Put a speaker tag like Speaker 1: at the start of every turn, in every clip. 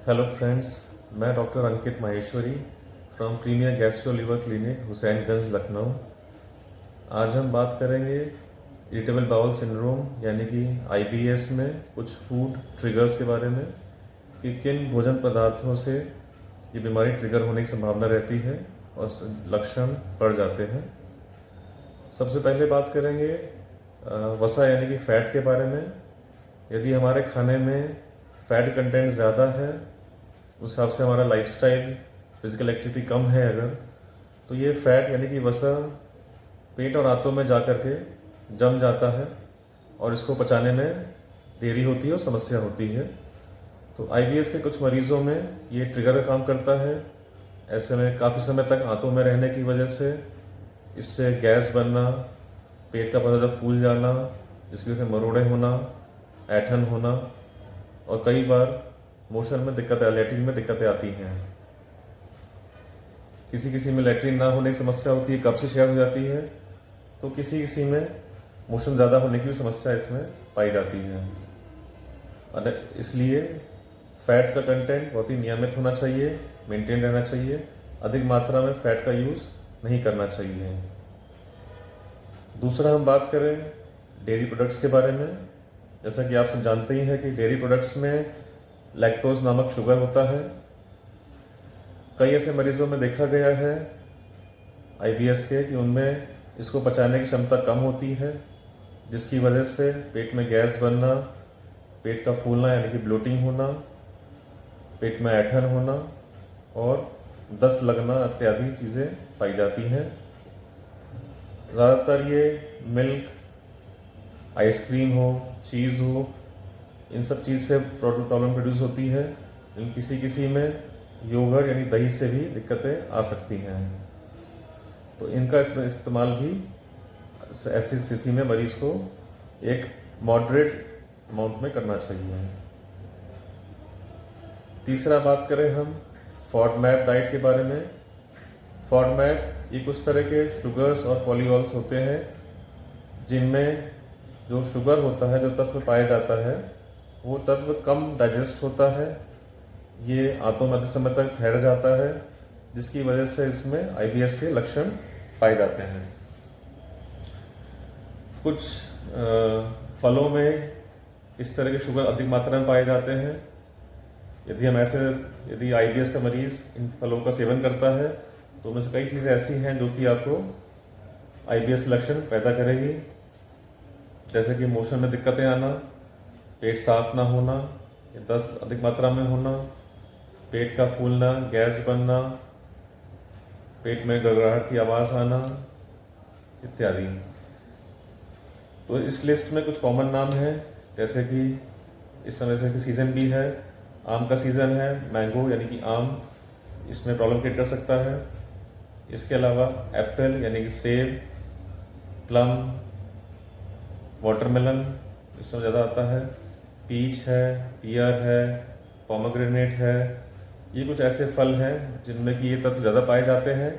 Speaker 1: Hello friends, मैं doctor Ankit Maheshwari from premier gastro liver clinic Husainganj Lucknow. आज हम बात करेंगे इरिटेबल बाउल सिंड्रोम यानी कि आईबीएस में कुछ फूड ट्रिगर्स के बारे में कि किन भोजन पदार्थों से ये बीमारी ट्रिगर होने की संभावना रहती है और लक्षण बढ़ जाते हैं। सबसे पहले बात करेंगे वसा यानी कि फ़ैट के बारे में। यदि हमारे खाने में फ़ैट कंटेंट ज़्यादा है, उस हिसाब से हमारा लाइफस्टाइल, फिजिकल एक्टिविटी कम है अगर, तो ये फैट यानी कि वसा पेट और आंतों में जा कर के जम जाता है और इसको पचाने में देरी होती है और समस्या होती है। तो आईबीएस के कुछ मरीजों में ये ट्रिगर का काम करता है। ऐसे में काफ़ी समय तक आंतों में रहने की वजह से इससे गैस बनना, पेट का बहुत ज़्यादा फूल जाना, जिसकी वजह से मरोड़े होना, ऐंठन होना और कई बार मोशन में दिक्कतें, लैट्रिन में दिक्कतें आती हैं। किसी किसी में लैट्रिन ना होने की समस्या होती है, कब से शेयर हो जाती है, तो किसी किसी में मोशन ज़्यादा होने की भी समस्या इसमें पाई जाती है। और इसलिए फ़ैट का कंटेंट बहुत ही नियमित होना चाहिए, मेंटेन रहना चाहिए। अधिक मात्रा में फ़ैट का यूज़ नहीं करना चाहिए। दूसरा हम बात करें डेयरी प्रोडक्ट्स के बारे में। जैसा कि आप सब जानते ही हैं कि डेयरी प्रोडक्ट्स में लैक्टोज नामक शुगर होता है। कई ऐसे मरीजों में देखा गया है आईबीएस के कि उनमें इसको पचाने की क्षमता कम होती है, जिसकी वजह से पेट में गैस बनना, पेट का फूलना यानी कि ब्लोटिंग होना, पेट में ऐंठन होना और दस्त लगना इत्यादि चीज़ें पाई जाती हैं। ज़्यादातर ये मिल्क, आइसक्रीम हो, चीज़ हो, इन सब चीज़ से प्रॉब्लम प्रोड्यूस होती है। इन किसी किसी में योगर्ट यानी दही से भी दिक्कतें आ सकती हैं। तो इनका इसमें इस्तेमाल भी ऐसी स्थिति में मरीज को एक मॉडरेट अमाउंट में करना चाहिए। तीसरा बात करें हम फॉडमैप डाइट के बारे में। फॉडमैप ये कुछ तरह के शुगर्स और पॉलीऑल्स होते हैं जिनमें जो शुगर होता है, जो तत्व पाया जाता है, वो तत्व कम डाइजेस्ट होता है। ये आंतों में अधिक समय तक ठहर जाता है, जिसकी वजह से इसमें आईबीएस के लक्षण पाए जाते हैं। कुछ फलों में इस तरह के शुगर अधिक मात्रा में पाए जाते हैं। यदि आईबीएस का मरीज इन फलों का सेवन करता है तो उनमें से कई चीज़ें ऐसी हैं जो कि आपको आईबीएस के लक्षण पैदा करेगी, जैसे कि मोशन में दिक्कतें आना, पेट साफ ना होना, दस्त अधिक मात्रा में होना, पेट का फूलना, गैस बनना, पेट में गड़गड़ाहट की आवाज़ आना इत्यादि। तो इस लिस्ट में कुछ कॉमन नाम हैं, जैसे कि इस समय से सीज़न भी है, आम का सीज़न है, मैंगो यानी कि आम इसमें प्रॉब्लम क्रिएट कर सकता है। इसके अलावा एप्पल यानी कि सेब, प्लम, वाटरमेलन इस समय ज़्यादा आता है, पीच है, पियर है, पोमेग्रेनेट है। ये कुछ ऐसे फल हैं जिनमें कि ये तत्व ज़्यादा पाए जाते हैं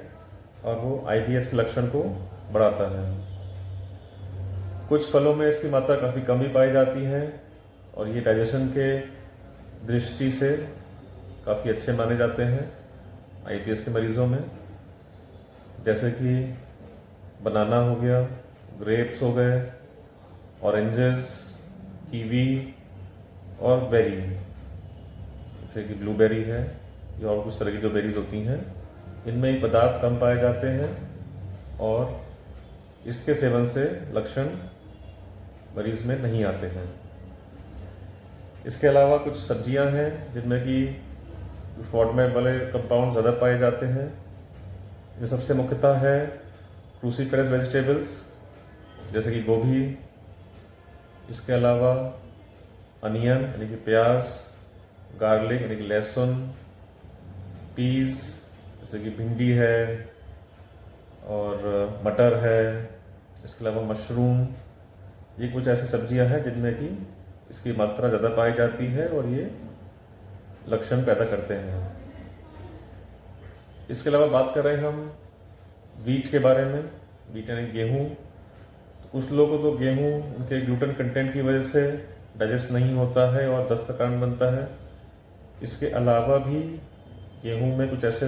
Speaker 1: और वो आईबीएस के लक्षण को बढ़ाता है। कुछ फलों में इसकी मात्रा काफ़ी कम भी पाई जाती है और ये डाइजेशन के दृष्टि से काफ़ी अच्छे माने जाते हैं आईबीएस के मरीज़ों में, जैसे कि बनाना हो गया, ग्रेप्स हो गए, ऑरेंजेस, कीवी और बेरी, जैसे कि ब्लूबेरी है या और कुछ तरह की जो बेरीज होती हैं, इनमें ये पदार्थ कम पाए जाते हैं और इसके सेवन से लक्षण मरीज में नहीं आते हैं। इसके अलावा कुछ सब्जियां हैं जिनमें कि फॉडमैप वाले कंपाउंड ज़्यादा पाए जाते हैं। जो सबसे मुख्यतः है क्रूसीफेरस वेजिटेबल्स, जैसे कि गोभी, इसके अलावा अनियन यानी कि प्याज, गार्लिक यानी कि लहसुन, पीस जैसे कि भिंडी है और मटर है, इसके अलावा मशरूम। ये कुछ ऐसी सब्जियां हैं जिनमें कि इसकी मात्रा ज़्यादा पाई जाती है और ये लक्षण पैदा करते हैं। इसके अलावा बात करें हम वीट के बारे में, वीट यानी गेहूँ। तो कुछ लोगों को तो गेहूँ उनके ग्लूटेन कंटेंट की वजह से डाइजेस्ट नहीं होता है और दस्त का कारण बनता है। इसके अलावा भी गेहूं में कुछ ऐसे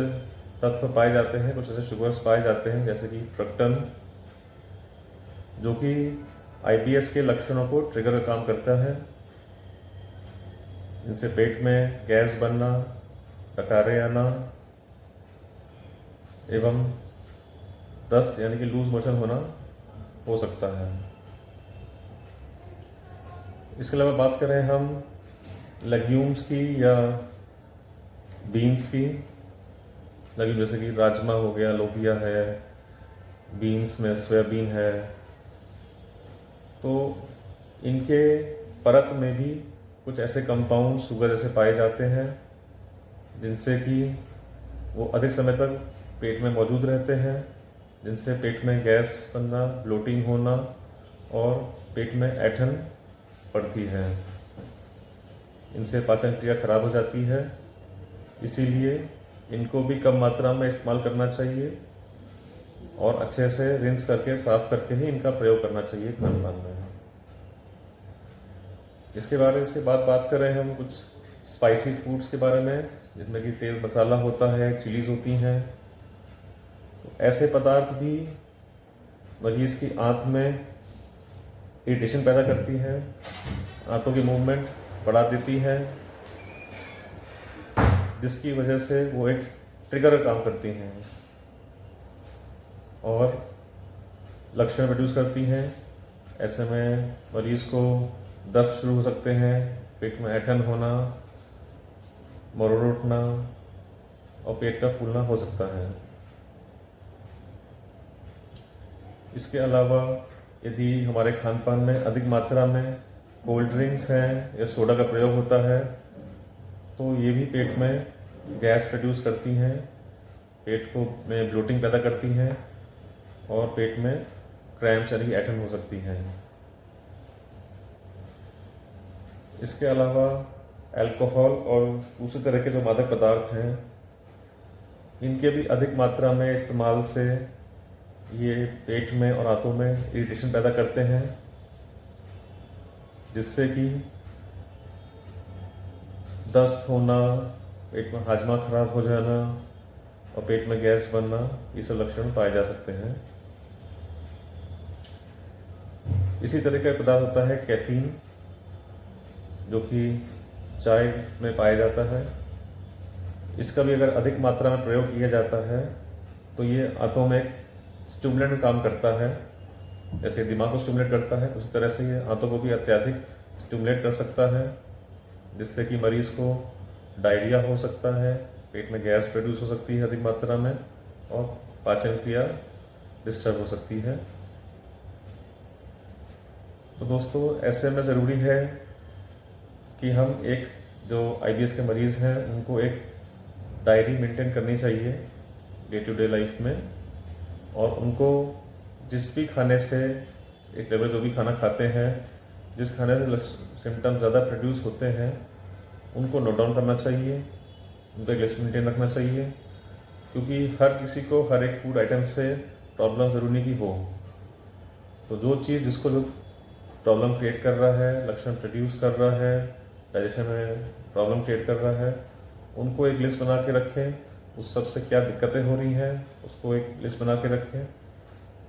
Speaker 1: तत्व पाए जाते हैं, कुछ ऐसे शुगर्स पाए जाते हैं जैसे कि फ्रक्टन, जो कि IBS के लक्षणों को ट्रिगर का काम करता है। इनसे पेट में गैस बनना, डकारे आना एवं दस्त यानी कि लूज मोशन होना हो सकता है। इसके अलावा बात करें हम लेग्यूम्स की या बीन्स की, लेग्यूम जैसे कि राजमा हो गया, लोबिया है, बीन्स में सोयाबीन है, तो इनके परत में भी कुछ ऐसे कंपाउंड शुगर जैसे पाए जाते हैं जिनसे कि वो अधिक समय तक पेट में मौजूद रहते हैं, जिनसे पेट में गैस बनना, ब्लोटिंग होना और पेट में ऐंठन पड़ती है। इनसे पाचन क्रिया खराब हो जाती है, इसीलिए इनको भी कम मात्रा में इस्तेमाल करना चाहिए और अच्छे से रिंस करके साफ करके ही इनका प्रयोग करना चाहिए खान पान में। इसके बारे से बात करें हम कुछ स्पाइसी फूड्स के बारे में, जिनमें कि तेल मसाला होता है, चिलीज होती हैं। तो ऐसे पदार्थ भी मरीज की आंत में इरिटेशन पैदा करती है, आंतों की मूवमेंट बढ़ा देती है, जिसकी वजह से वो एक ट्रिगर का काम करती हैं और लक्षण प्रोड्यूस करती हैं। ऐसे में मरीज को दस्त शुरू हो सकते हैं, पेट में ऐंठन होना, मरोड़ उठना और पेट का फूलना हो सकता है। इसके अलावा यदि हमारे खान पान में अधिक मात्रा में कोल्ड ड्रिंक्स हैं या सोडा का प्रयोग होता है तो ये भी पेट में गैस प्रोड्यूस करती हैं, पेट को में ब्लोटिंग पैदा करती हैं और पेट में क्रैम्प्स यानी ऐंठन हो सकती है। इसके अलावा अल्कोहल और दूसरे तरह के जो मादक पदार्थ हैं, इनके भी अधिक मात्रा में इस्तेमाल से ये पेट में और आंतों में इरिटेशन पैदा करते हैं, जिससे कि दस्त होना, पेट में हाजमा खराब हो जाना और पेट में गैस बनना, ये सब लक्षण पाए जा सकते हैं। इसी तरह का पदार्थ होता है कैफीन, जो कि चाय में पाया जाता है। इसका भी अगर अधिक मात्रा में प्रयोग किया जाता है तो ये आंतों में एक स्टिमुलेंट काम करता है, जैसे दिमाग को स्टिमुलेट करता है उसी तरह से ये आंतों को भी अत्यधिक स्टिमुलेट कर सकता है, जिससे कि मरीज को डायरिया हो सकता है, पेट में गैस प्रोड्यूस हो सकती है अधिक मात्रा में और पाचन क्रिया डिस्टर्ब हो सकती है। तो दोस्तों, ऐसे में ज़रूरी है कि हम एक जो IBS के मरीज़ हैं उनको एक डायरी मेंटेन करनी चाहिए डे टू डे लाइफ में, और उनको जिस भी खाने से एक रेगुलर जो भी खाना खाते हैं, जिस खाने से सिम्टम्स ज़्यादा प्रोड्यूस होते हैं उनको नोट डाउन करना चाहिए, उनका एक लिस्ट मेंटेन रखना चाहिए, क्योंकि हर किसी को हर एक फूड आइटम से प्रॉब्लम ज़रूर नहीं की हो। तो जो चीज़ जिसको जो प्रॉब्लम क्रिएट कर रहा है, लक्षण प्रोड्यूस कर रहा है, डाइजेशन में प्रॉब्लम क्रिएट कर रहा है, उनको एक लिस्ट बना के रखें, उस सब से क्या दिक्कतें हो रही हैं उसको एक लिस्ट बना के रखें,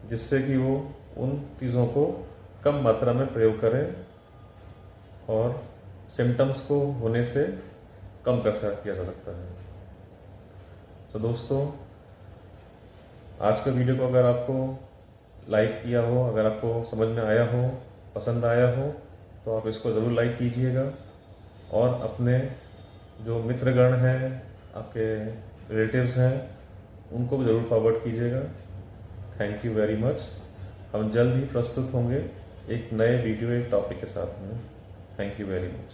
Speaker 1: जिससे कि वो उन चीज़ों को कम मात्रा में प्रयोग करें और सिम्टम्स को होने से कम किया जा सकता है। तो दोस्तों, आज के वीडियो को अगर आपको लाइक किया हो, अगर आपको समझ में आया हो, पसंद आया हो, तो आप इसको ज़रूर लाइक कीजिएगा और अपने जो मित्रगण हैं, आपके रिलेटिव्स हैं, उनको भी ज़रूर फॉरवर्ड कीजिएगा। Thank you very much. हम जल्द ही प्रस्तुत होंगे एक नए वीडियो, एक टॉपिक के साथ में। Thank you very much.